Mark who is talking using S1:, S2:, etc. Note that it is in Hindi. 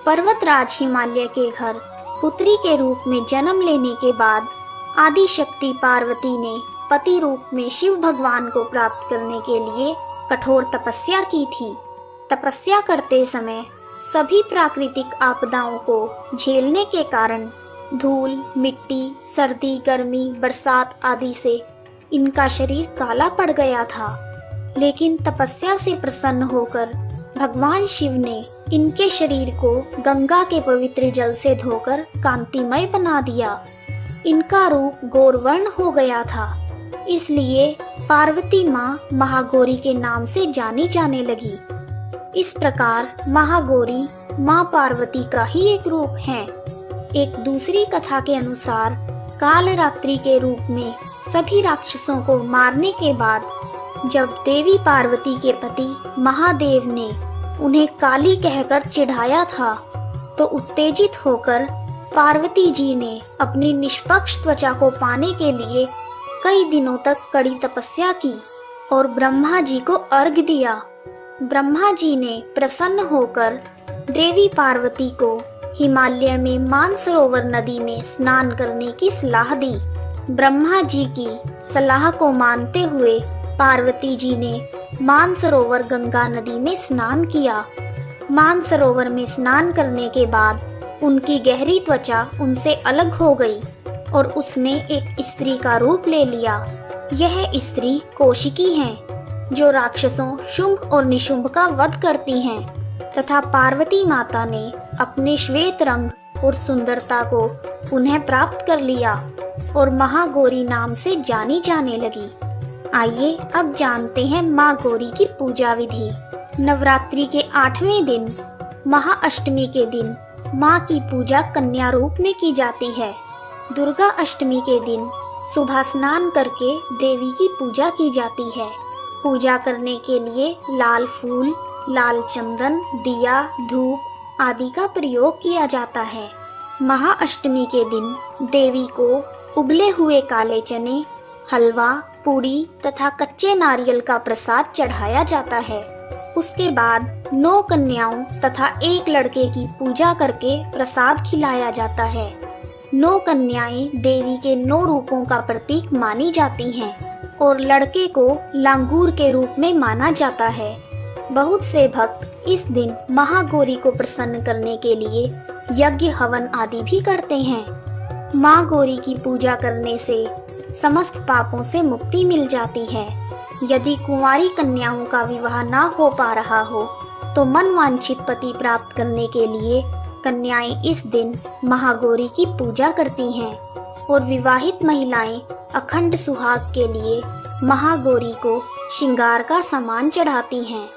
S1: पर्वतराज हिमालय के घर पुत्री के रूप में जन्म लेने के बाद आदि शक्ति पार्वती ने पति रूप में शिव भगवान को प्राप्त करने के लिए कठोर तपस्या की थी। तपस्या करते समय सभी प्राकृतिक आपदाओं को झेलने के कारण धूल, मिट्टी, सर्दी, गर्मी, बरसात आदि से इनका शरीर काला पड़ गया था। लेकिन तपस्या से प्रसन्न होकर भगवान शिव ने इनके शरीर को गंगा के पवित्र जल से धोकर कांतिमय बना दिया। इनका रूप गौरवर्ण हो गया था, इसलिए पार्वती माँ महागौरी के नाम से जानी जाने लगी। इस प्रकार महागौरी माँ पार्वती का ही एक रूप है। एक दूसरी कथा के अनुसार कालरात्रि के रूप में सभी राक्षसों को मारने के बाद जब देवी पार्वती के पति महादेव ने उन्हें काली कहकर चिढ़ाया था, तो उत्तेजित होकर पार्वती जी ने अपनी निष्पक्ष त्वचा को पाने के लिए कई दिनों तक कड़ी तपस्या की और ब्रह्मा जी को अर्घ्य दिया। ब्रह्मा जी ने प्रसन्न होकर देवी पार्वती को हिमालय में मानसरोवर नदी में स्नान करने की सलाह दी। ब्रह्मा जी की सलाह को मानते हुए पार्वती जी ने मानसरोवर गंगा नदी में स्नान किया। मानसरोवर में स्नान करने के बाद उनकी गहरी त्वचा उनसे अलग हो गई और उसने एक स्त्री का रूप ले लिया। यह स्त्री कौशिकी है, जो राक्षसों शुंभ और निशुंभ का वध करती हैं तथा पार्वती माता ने अपने श्वेत रंग और सुंदरता को पुनः प्राप्त कर लिया और महागौरी नाम से जानी जाने लगी। आइए अब जानते हैं माँ गौरी की पूजा विधि। नवरात्रि के 8वें दिन महाअष्टमी के दिन माँ की पूजा कन्या रूप में की जाती है। दुर्गा अष्टमी के दिन सुबह स्नान करके देवी की पूजा की जाती है। पूजा करने के लिए लाल फूल, लाल चंदन, दिया, धूप आदि का प्रयोग किया जाता है। महाअष्टमी के दिन देवी को उबले हुए काले चने, हलवा, पूड़ी तथा कच्चे नारियल का प्रसाद चढ़ाया जाता है। उसके बाद 9 कन्याओं तथा एक लड़के की पूजा करके प्रसाद खिलाया जाता है। 9 कन्याएं देवी के 9 रूपों का प्रतीक मानी जाती हैं और लड़के को लांगूर के रूप में माना जाता है। बहुत से भक्त इस दिन महागौरी को प्रसन्न करने के लिए यज्ञ, हवन आदि भी करते हैं। माँ गौरी की पूजा करने से समस्त पापों से मुक्ति मिल जाती है। यदि कुंवारी कन्याओं का विवाह ना हो पा रहा हो तो मनवांछित पति प्राप्त करने के लिए कन्याएं इस दिन महागौरी की पूजा करती हैं और विवाहित महिलाएं अखंड सुहाग के लिए महागौरी को श्रृंगार का सामान चढ़ाती हैं।